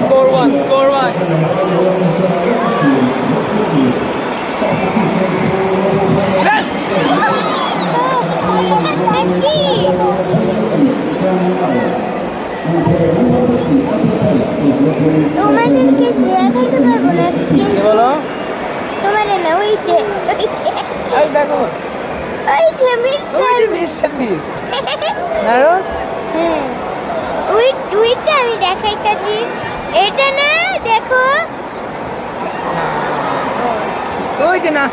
Score one, score one. Yes! তোমাদেরকে দেখাইতে পারবো না কি বলো? তোমাদের না ওই যে এই দেখো ওই যে ওই যে মিস্টার বিস্ট নারস হ্যাঁ ওই টুইটটা আমি দেখাইতাছি এটা না দেখো ওই যে না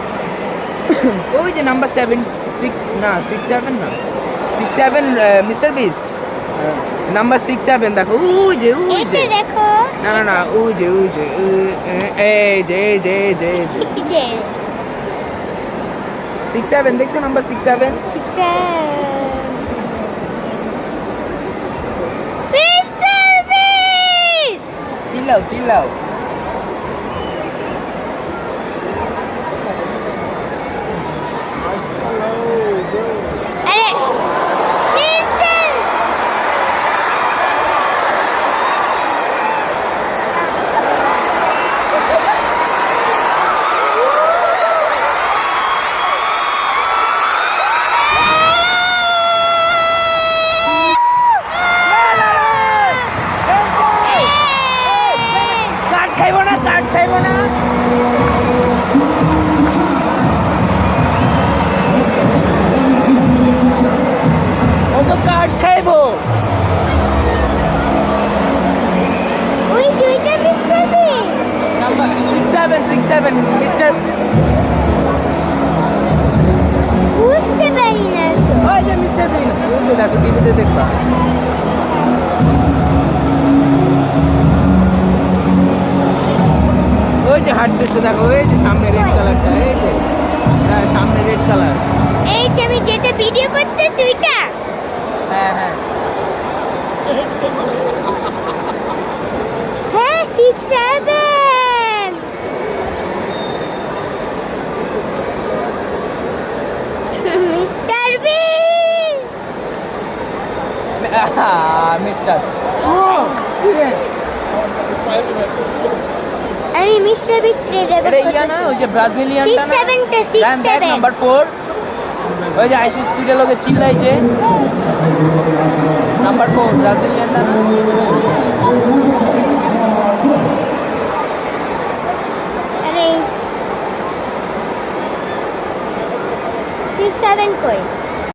ওই যে নাম্বার 7 6 না 6 7 না 6 7 মিস্টার বিস্ট নাম্বার 6 7 দেখো ওই যে এটা দেখো না না না ওই যে এই যে 6 7 দেখছো নাম্বার 6 7 মিস্টার বিস চিল্লাও আরে মিস্টার কাট খাইবো না ও তো কাট খাইবো ওই দুইটা মিস্টার বিস নাম্বার 6 7 মিস্টার বুঝতে পারি না তো ওই যে মিস্টার বিস ওই যে দেখো টিভিতে দেখবা ওই যে হাঁটতেছে দেখো ওই যে সামনে রেড কালারটা এই যে হ্যাঁ সামনে রেড কালার এই যে আমি যেটা ভিডিও করতেছি ওইটা হ্যাঁ হ্যাঁ 6 7 মিস্টার বিস মিস্টার আমি মিস্টার বিস এটা ইয়া না ওই যে ব্রাজিলিয়ানটা না 6 7 নাম্বার 4 ওই যে আইসি স্পিডের লোকে চিল্লাই যে নাম্বার 4 ব্রাজিলিয়ানটা না আরে 6 7 কই